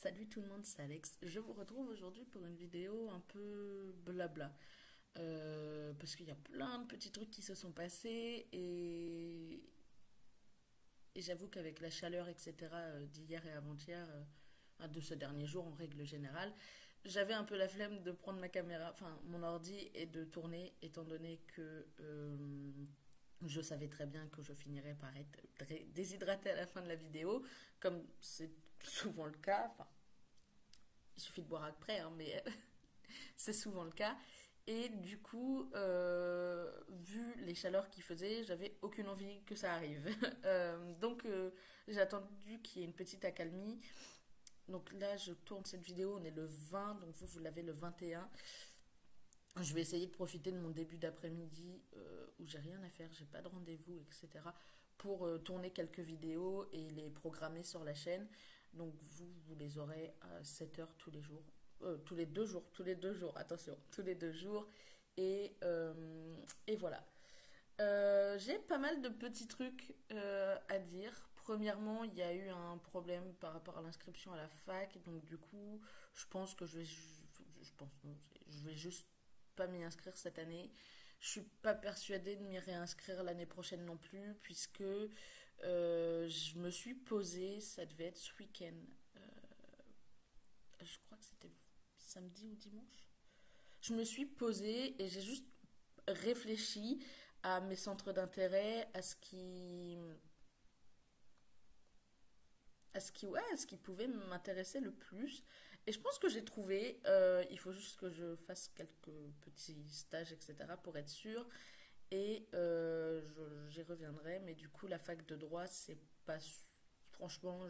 Salut tout le monde, c'est Alex. Je vous retrouve aujourd'hui pour une vidéo un peu blabla. Parce qu'il y a plein de petits trucs qui se sont passés et j'avoue qu'avec la chaleur, etc., d'hier et avant-hier, de ce dernier jour en règle générale, j'avais un peu la flemme de prendre ma caméra, enfin mon ordi et de tourner, étant donné que je savais très bien que je finirais par être déshydratée à la fin de la vidéo, comme c'est souvent le cas. Enfin, il suffit de boire après, hein, mais c'est souvent le cas. Et du coup, vu les chaleurs qu'il faisait, j'avais aucune envie que ça arrive. Donc, j'ai attendu qu'il y ait une petite accalmie. Donc là, je tourne cette vidéo, on est le 20, donc vous l'avez le 21. Je vais essayer de profiter de mon début d'après-midi où j'ai rien à faire, j'ai pas de rendez-vous, etc. pour tourner quelques vidéos et les programmer sur la chaîne. Donc vous les aurez à 7 heures tous les jours. Tous les 2 jours, attention, tous les 2 jours. Et voilà. J'ai pas mal de petits trucs à dire. Premièrement, il y a eu un problème par rapport à l'inscription à la fac. Donc du coup, je pense que je pense, non, je vais juste pas m'y inscrire cette année. Je suis pas persuadée de m'y réinscrire l'année prochaine non plus, puisque je me suis posée, ça devait être ce week-end. Euh, je crois que c'était samedi ou dimanche. Je me suis posée et j'ai juste réfléchi à mes centres d'intérêt, à ce qui pouvait m'intéresser le plus. Et je pense que j'ai trouvé. Il faut juste que je fasse quelques petits stages, etc. pour être sûre. Et j'y reviendrai. Mais du coup, la fac de droit, c'est pas. Franchement,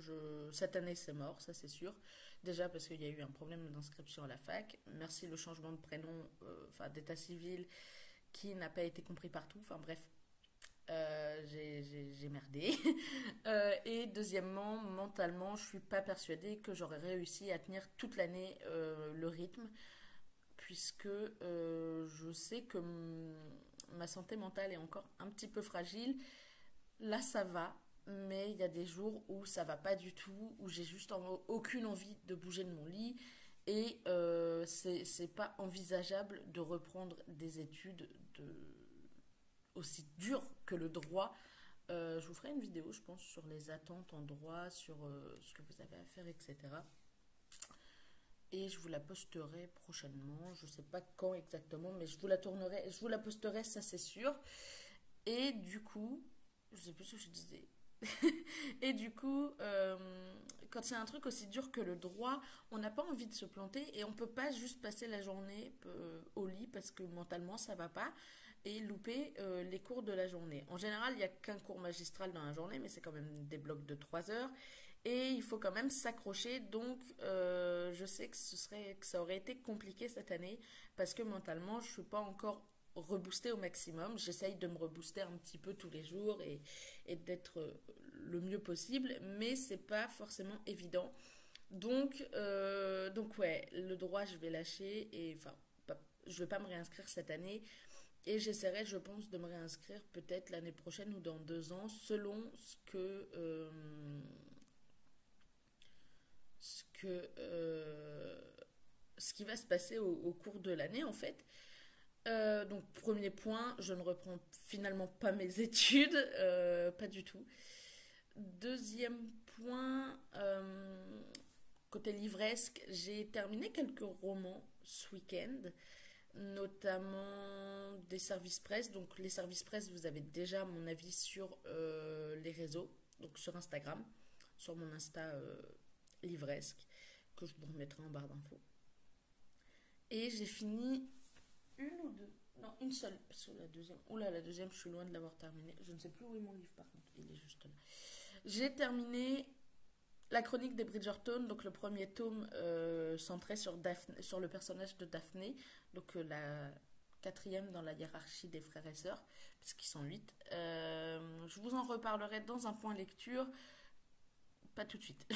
cette année, c'est mort, ça c'est sûr. Déjà parce qu'il y a eu un problème d'inscription à la fac. Merci le changement de prénom, enfin d'état civil, qui n'a pas été compris partout. Enfin bref, j'ai merdé. Et deuxièmement, mentalement, je suis pas persuadée que j'aurais réussi à tenir toute l'année le rythme, puisque je sais que ma santé mentale est encore un petit peu fragile. Là, ça va, mais il y a des jours où ça va pas du tout, où j'ai juste aucune envie de bouger de mon lit. Et c'est pas envisageable de reprendre des études aussi dures que le droit. Je vous ferai une vidéo, je pense, sur les attentes en droit, sur ce que vous avez à faire, etc. Et je vous la posterai prochainement. Je ne sais pas quand exactement, mais je vous la posterai, ça c'est sûr. Et du coup, je sais plus ce que je disais. Et du coup, quand c'est un truc aussi dur que le droit, on n'a pas envie de se planter et on peut pas juste passer la journée au lit parce que mentalement ça va pas et louper les cours de la journée. En général, il y a qu'un cours magistral dans la journée, mais c'est quand même des blocs de 3 heures et il faut quand même s'accrocher. Donc, je sais que ça aurait été compliqué cette année parce que mentalement, je suis pas encore rebooster au maximum. J'essaye de me rebooster un petit peu tous les jours et d'être le mieux possible, mais c'est pas forcément évident. Donc ouais, le droit, je vais lâcher et enfin, je vais pas me réinscrire cette année et j'essaierai, je pense, de me réinscrire peut-être l'année prochaine ou dans 2 ans, selon ce que ce qui va se passer au cours de l'année en fait. Donc premier point, je ne reprends finalement pas mes études, pas du tout. Deuxième point, côté livresque, j'ai terminé quelques romans ce week-end, notamment des services presse. Donc les services presse, vous avez déjà mon avis sur les réseaux, donc sur Instagram, sur mon Insta livresque, que je vous remettrai en barre d'infos. Et j'ai fini une ou deux. Non, une seule. Parce que la deuxième. Oula, la deuxième, je suis loin de l'avoir terminée. Je ne sais plus où est mon livre par contre. Il est juste là. J'ai terminé la chronique des Bridgerton, donc le premier tome centré sur, sur le personnage de Daphné, donc la quatrième dans la hiérarchie des frères et sœurs, puisqu'ils sont 8. Je vous en reparlerai dans un point lecture. Pas tout de suite.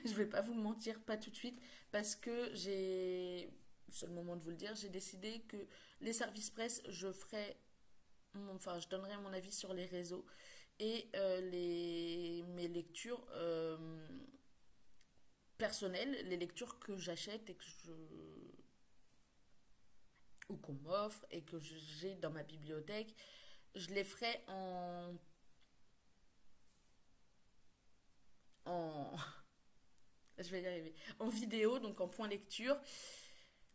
Je vais pas vous mentir, pas tout de suite, parce que c'est le moment de vous le dire, j'ai décidé que les services presse, je donnerai mon avis sur les réseaux et mes lectures personnelles, les lectures que j'achète et que ou qu'on m'offre et que j'ai dans ma bibliothèque, je les ferai en je vais y arriver, en vidéo, donc en point lecture.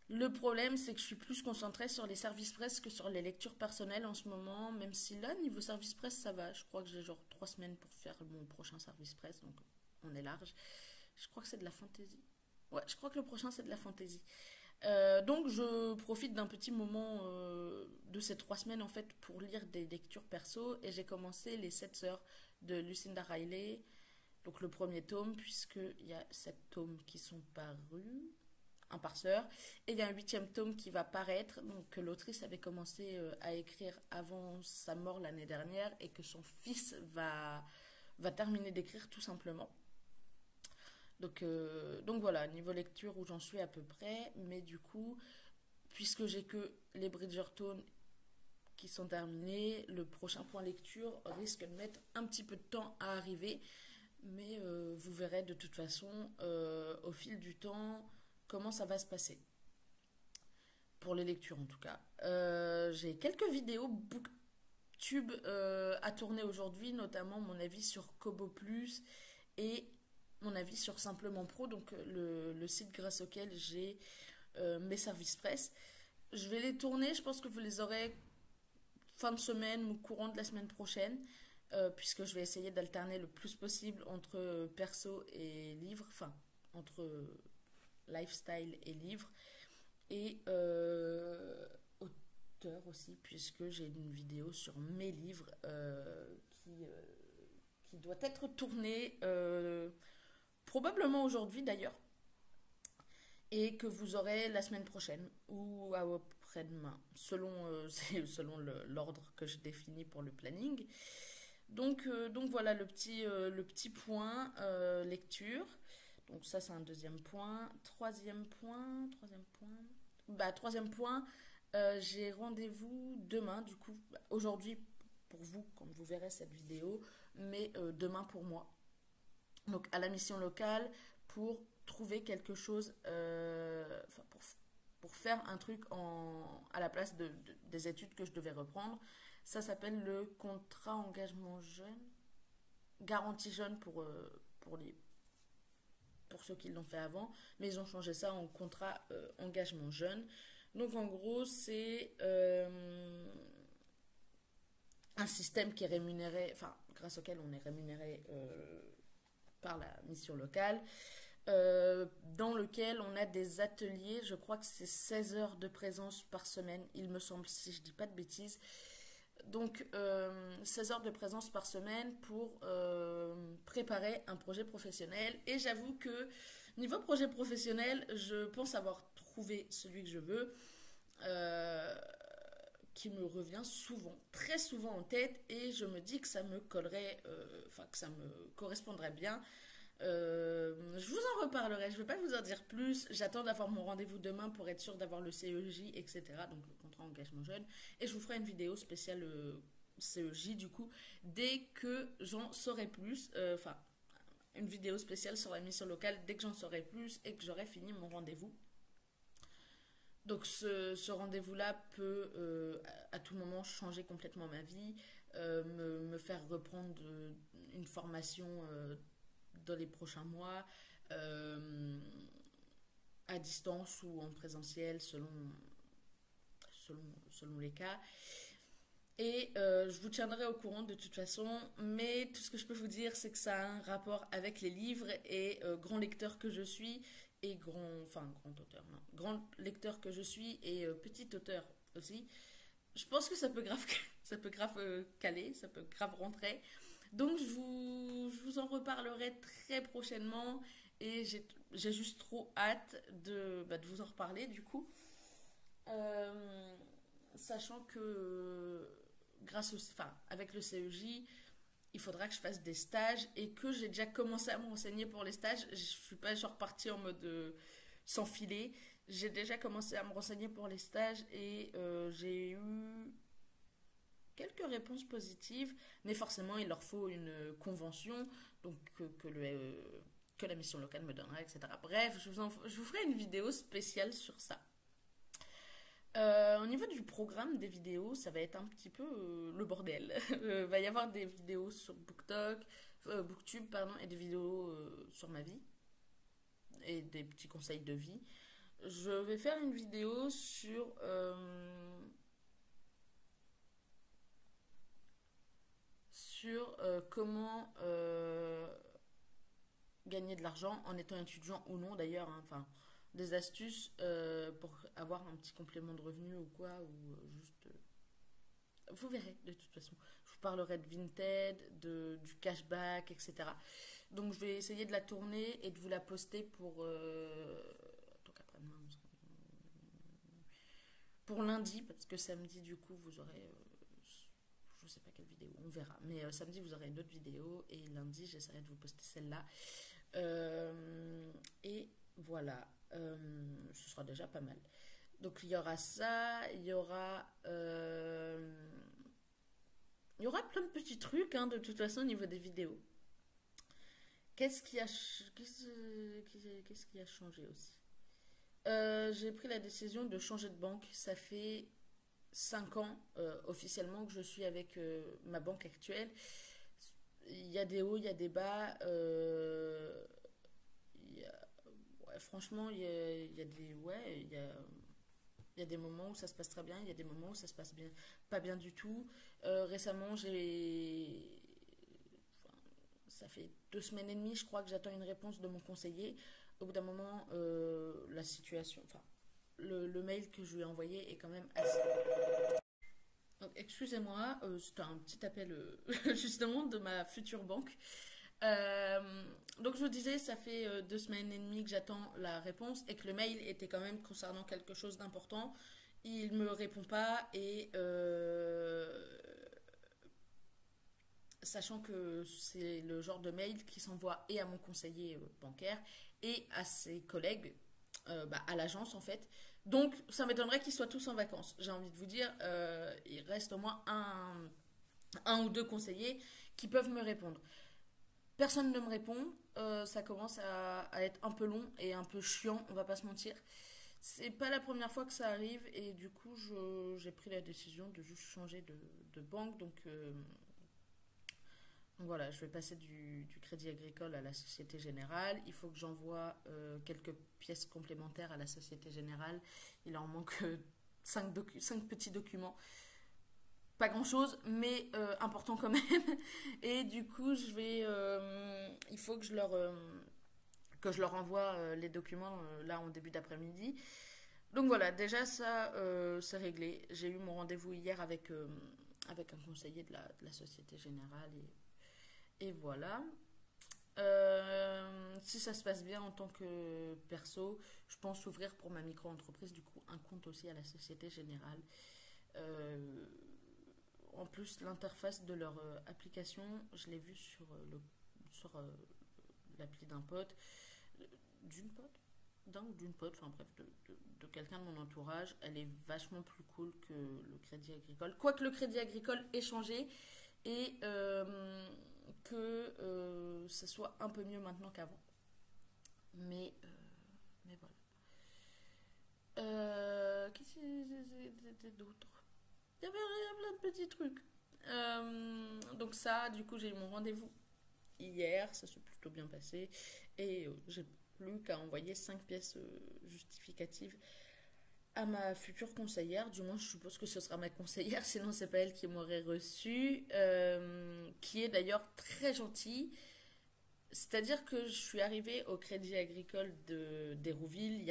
Le problème, c'est que je suis plus concentrée sur les services presse que sur les lectures personnelles en ce moment, même si là, niveau service presse, ça va. Je crois que j'ai genre 3 semaines pour faire mon prochain service presse, donc on est large. Je crois que c'est de la fantaisie. Ouais, je crois que le prochain, c'est de la fantaisie. Donc je profite d'un petit moment de ces 3 semaines en fait pour lire des lectures perso et j'ai commencé les 7 sœurs de Lucinda Riley, donc le premier tome puisqu'il y a 7 tomes qui sont parus, un par sœur, et il y a un 8e tome qui va paraître, donc que l'autrice avait commencé à écrire avant sa mort l'année dernière et que son fils va terminer d'écrire tout simplement. Donc voilà, niveau lecture où j'en suis à peu près, mais du coup, puisque j'ai que les Bridgerton qui sont terminés, le prochain point lecture risque de mettre un petit peu de temps à arriver, mais vous verrez de toute façon au fil du temps comment ça va se passer. Pour les lectures en tout cas. J'ai quelques vidéos booktube à tourner aujourd'hui, notamment mon avis sur Kobo Plus et mon avis sur Simplement Pro, donc le site grâce auquel j'ai mes services presse. Je vais les tourner, je pense que vous les aurez fin de semaine ou courant de la semaine prochaine, puisque je vais essayer d'alterner le plus possible entre perso et livre, enfin entre lifestyle et livre, et auteur aussi, puisque j'ai une vidéo sur mes livres qui doit être tournée probablement aujourd'hui d'ailleurs, et que vous aurez la semaine prochaine ou après-demain, selon l'ordre que je définis pour le planning. Donc voilà le petit point lecture. Donc ça c'est un deuxième point. Troisième point, j'ai rendez-vous demain, du coup, aujourd'hui pour vous quand vous verrez cette vidéo, mais demain pour moi. Donc à la mission locale pour trouver quelque chose, pour faire un truc à la place des études que je devais reprendre. Ça s'appelle le contrat engagement jeune, garantie jeune pour ceux qui l'ont fait avant, mais ils ont changé ça en contrat engagement jeune. Donc en gros, c'est un système qui est rémunéré, enfin grâce auquel on est rémunéré par la mission locale, dans lequel on a des ateliers, je crois que c'est 16 heures de présence par semaine, il me semble, si je dis pas de bêtises. Donc 16 heures de présence par semaine pour préparer un projet professionnel. Et j'avoue que niveau projet professionnel, je pense avoir trouvé celui que je veux, qui me revient souvent, très souvent en tête, et je me dis que ça me collerait, que ça me correspondrait bien. Je vous en reparlerai, je ne vais pas vous en dire plus. J'attends d'avoir mon rendez-vous demain pour être sûre d'avoir le CEJ, etc. Donc le contrat engagement jeune. Et je vous ferai une vidéo spéciale CEJ du coup, dès que j'en saurai plus. Une vidéo spéciale sur la mission locale dès que j'en saurai plus et que j'aurai fini mon rendez-vous. Donc ce rendez-vous-là peut à tout moment changer complètement ma vie, me faire reprendre une formation dans les prochains mois, à distance ou en présentiel selon les cas. Et je vous tiendrai au courant de toute façon, mais tout ce que je peux vous dire, c'est que ça a un rapport avec les livres et grand lecteur que je suis, et grand auteur, non, grand lecteur que je suis et petit auteur aussi. Je pense que ça peut grave, ça peut grave caler, ça peut grave rentrer. Donc je vous en reparlerai très prochainement et j'ai juste trop hâte de vous en reparler du coup. Sachant que avec le CEJ, il faudra que je fasse des stages et que j'ai déjà commencé à me renseigner pour les stages. Je suis pas genre partie en mode sans filet. J'ai déjà commencé à me renseigner pour les stages et j'ai eu quelques réponses positives, mais forcément il leur faut une convention, donc que la mission locale me donnera, etc. Bref, je vous ferai une vidéo spéciale sur ça. Au niveau du programme des vidéos, ça va être un petit peu le bordel. Va y avoir des vidéos sur BookTok, BookTube, pardon, et des vidéos sur ma vie et des petits conseils de vie. Je vais faire une vidéo sur comment gagner de l'argent en étant étudiant ou non d'ailleurs, hein. Enfin, des astuces pour avoir un petit complément de revenu ou quoi, ou juste... vous verrez de toute façon. Je vous parlerai de Vinted, du cashback, etc. Donc je vais essayer de la tourner et de vous la poster donc après-demain, pour lundi, parce que samedi du coup vous aurez... je sais pas quelle vidéo, on verra. Mais samedi vous aurez une autre vidéo et lundi j'essaierai de vous poster celle-là. Et voilà, ce sera déjà pas mal. Donc il y aura ça, il y aura plein de petits trucs hein, de toute façon au niveau des vidéos. Qu'est-ce qui a changé aussi? J'ai pris la décision de changer de banque. Ça fait 5 ans officiellement que je suis avec ma banque actuelle. Il y a des hauts, il y a des bas. Ouais, franchement, il y a des moments où ça se passe très bien, il y a des moments où ça se passe bien, pas bien du tout. Récemment, enfin, ça fait 2 semaines et demie, je crois que j'attends une réponse de mon conseiller. Au bout d'un moment, la situation, enfin, le mail que je lui ai envoyé est quand même assez... Donc, excusez-moi, c'était un petit appel justement de ma future banque. Donc je vous disais, ça fait 2 semaines et demie que j'attends la réponse et que le mail était quand même concernant quelque chose d'important. Il me répond pas et sachant que c'est le genre de mail qui s'envoie et à mon conseiller bancaire et à ses collègues, à l'agence en fait. Donc ça m'étonnerait qu'ils soient tous en vacances. J'ai envie de vous dire, il reste au moins un ou deux conseillers qui peuvent me répondre. Personne ne me répond, ça commence à être un peu long et un peu chiant, on va pas se mentir. C'est pas la première fois que ça arrive et du coup j'ai pris la décision de juste changer de banque. Donc voilà, je vais passer du Crédit Agricole à la Société Générale. Il faut que j'envoie quelques pièces complémentaires à la Société Générale. Il en manque 5 petits documents. Pas grand chose, mais important quand même. Et du coup, il faut que je leur envoie les documents là en début d'après-midi. Donc voilà, déjà ça, c'est réglé. J'ai eu mon rendez-vous hier avec un conseiller de la Société Générale et voilà. Si ça se passe bien en tant que perso, je pense ouvrir pour ma micro-entreprise du coup un compte aussi à la Société Générale. Euh, En plus, l'interface de leur application, je l'ai vue sur l'appli d'un pote, d'une pote, d'un ou d'une pote, enfin bref, de quelqu'un de mon entourage. Elle est vachement plus cool que le Crédit Agricole. Quoique le Crédit Agricole ait changé et que ça soit un peu mieux maintenant qu'avant. Mais voilà. Qu'est-ce qu'il y a d'autre? Il y avait plein de petits trucs. Donc ça, du coup, j'ai eu mon rendez-vous hier, ça s'est plutôt bien passé. Et j'ai plus qu'à envoyer 5 pièces justificatives à ma future conseillère. Du moins, je suppose que ce sera ma conseillère, sinon c'est pas elle qui m'aurait reçu. Qui est d'ailleurs très gentille. C'est-à-dire que je suis arrivée au Crédit Agricole d'Hérouville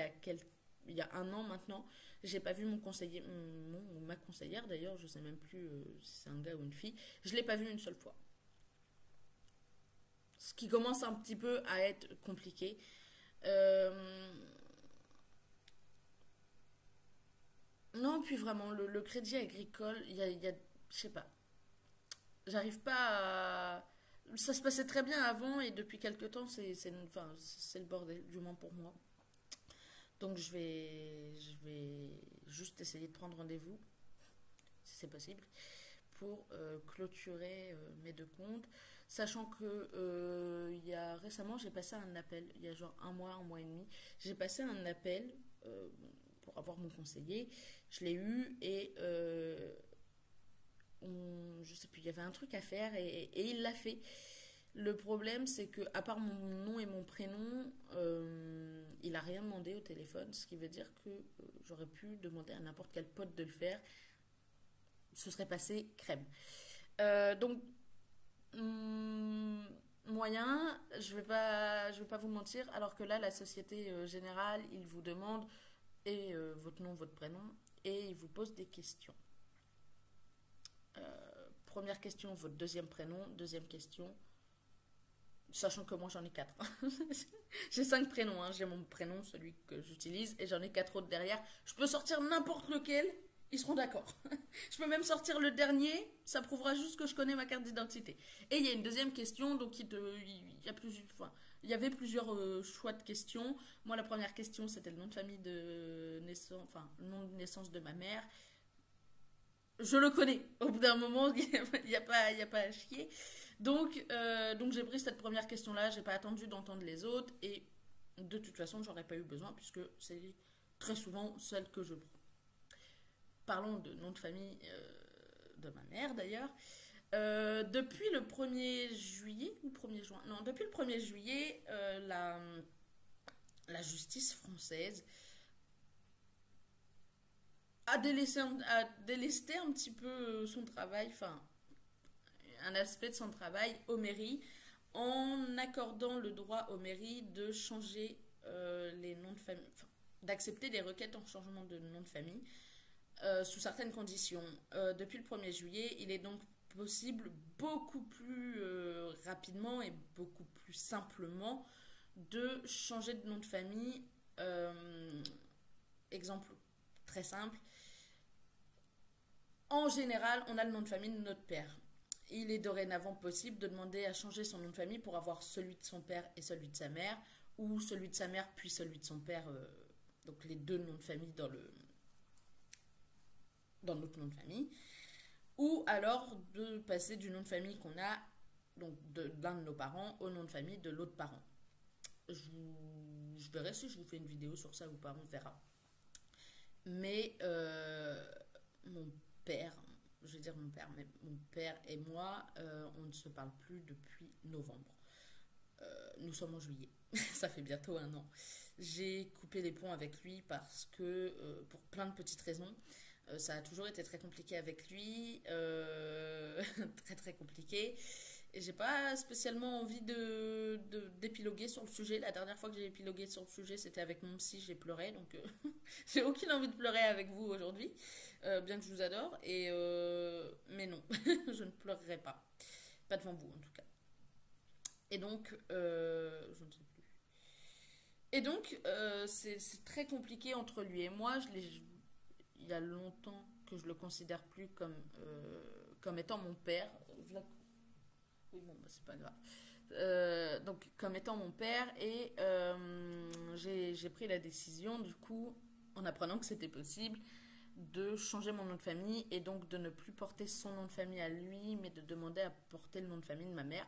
il y a un an maintenant. J'ai pas vu mon conseiller, ou ma conseillère d'ailleurs, je sais même plus si c'est un gars ou une fille. Je l'ai pas vu une seule fois. Ce qui commence un petit peu à être compliqué. Euh, non, puis vraiment, le Crédit Agricole, je sais pas, j'arrive pas à... Ça se passait très bien avant et depuis quelques temps, enfin, c'est le bordel, du moins pour moi. Donc je vais juste essayer de prendre rendez-vous, si c'est possible, pour clôturer mes deux comptes. sachant que il y a récemment, j'ai passé un appel, il y a genre un mois et demi, j'ai passé un appel pour avoir mon conseiller. Je l'ai eu et je sais plus, il y avait un truc à faire et il l'a fait. Le problème, c'est que à part mon nom et mon prénom, il a rien demandé au téléphone, ce qui veut dire que j'aurais pu demander à n'importe quel pote de le faire, ce serait passé crème. Donc moyen, je vais pas vous mentir, alors que là, la Société Générale, il vous demande et votre nom, votre prénom, et il vous pose des questions. Première question, votre deuxième prénom. Deuxième question, sachant que moi j'en ai quatre. J'ai cinq prénoms, hein. J'ai mon prénom, celui que j'utilise, et j'en ai quatre autres derrière. Je peux sortir n'importe lequel, ils seront d'accord. Je peux même sortir le dernier, ça prouvera juste que je connais ma carte d'identité. Et il y a une deuxième question, donc il y a plusieurs, enfin, il y avait plusieurs choix de questions. Moi, la première question, c'était le nom de famille de naissance, enfin, le nom de naissance de ma mère. Je le connais. Au bout d'un moment, il y a pas à chier. Donc j'ai pris cette première question-là, j'ai pas attendu d'entendre les autres, et de toute façon, j'aurais pas eu besoin, puisque c'est très souvent celle que je prends. Parlons de nom de famille de ma mère d'ailleurs. Depuis le 1er juillet ou 1er juin, non, depuis le 1er juillet, la justice française a délesté un petit peu son travail, enfin, un aspect de son travail aux mairies, en accordant le droit aux mairies de changer les noms de famille, enfin, d'accepter des requêtes en changement de nom de famille sous certaines conditions. Depuis le 1er juillet, il est donc possible beaucoup plus rapidement et beaucoup plus simplement de changer de nom de famille. Exemple très simple. En général, on a le nom de famille de notre père. Il est dorénavant possible de demander à changer son nom de famille pour avoir celui de son père et celui de sa mère, ou celui de sa mère puis celui de son père, donc les deux noms de famille dans notre nom de famille, ou alors de passer du nom de famille qu'on a, donc d'un de nos parents, au nom de famille de l'autre parent. Je verrai si je vous fais une vidéo sur ça ou pas, on verra. Mais mon père, je vais dire mon père, mais mon père et moi, on ne se parle plus depuis novembre. Nous sommes en juillet, ça fait bientôt un an. J'ai coupé les ponts avec lui parce que, pour plein de petites raisons, ça a toujours été très compliqué avec lui, très très compliqué. Et j'ai pas spécialement envie d'épiloguer sur le sujet. La dernière fois que j'ai épilogué sur le sujet, c'était avec mon psy, j'ai pleuré. Donc, j'ai aucune envie de pleurer avec vous aujourd'hui, bien que je vous adore. Mais non, je ne pleurerai pas. Pas devant vous, en tout cas. Et donc, je ne sais plus. Et donc, c'est très compliqué entre lui et moi. Il y a longtemps que je le considère plus comme étant mon père. Oui, bon, bah, c'est pas grave. Donc, comme étant mon père, et j'ai pris la décision, du coup, en apprenant que c'était possible, de changer mon nom de famille et donc de ne plus porter son nom de famille à lui, mais de demander à porter le nom de famille de ma mère.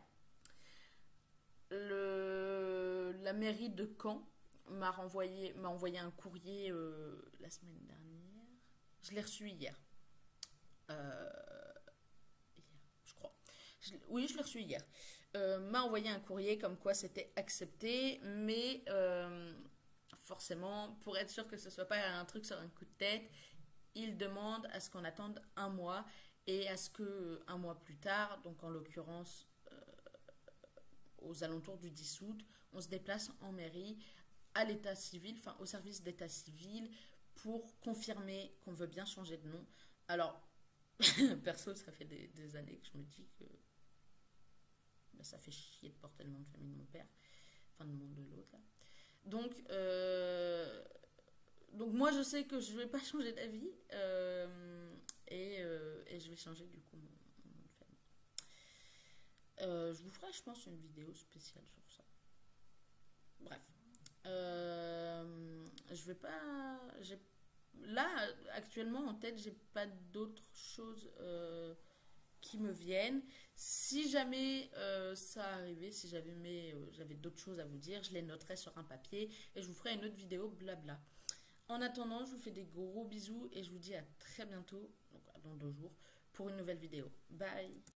La mairie de Caen m'a envoyé un courrier la semaine dernière. Je l'ai reçu hier. Je crois. Oui, je l'ai reçu hier. M'a envoyé un courrier comme quoi c'était accepté, mais forcément, pour être sûr que ce soit pas un truc sur un coup de tête, il demande à ce qu'on attende un mois et à ce que un mois plus tard, donc en l'occurrence aux alentours du 10 août, on se déplace en mairie à l'état civil, enfin au service d'état civil, pour confirmer qu'on veut bien changer de nom. Alors, perso, ça fait des années que je me dis que bah, ça fait chier de porter le nom de famille de mon père, enfin le nom de l'autre là. Donc moi je sais que je vais pas changer d'avis et je vais changer du coup mon nom de famille. Je vous ferai je pense une vidéo spéciale sur ça. Bref. Je vais pas... Là actuellement en tête j'ai pas d'autres choses qui me viennent. Si jamais ça arrivait, si j'avais d'autres choses à vous dire, je les noterai sur un papier et je vous ferai une autre vidéo blabla. En attendant, je vous fais des gros bisous et je vous dis à très bientôt, donc dans 2 jours, pour une nouvelle vidéo. Bye!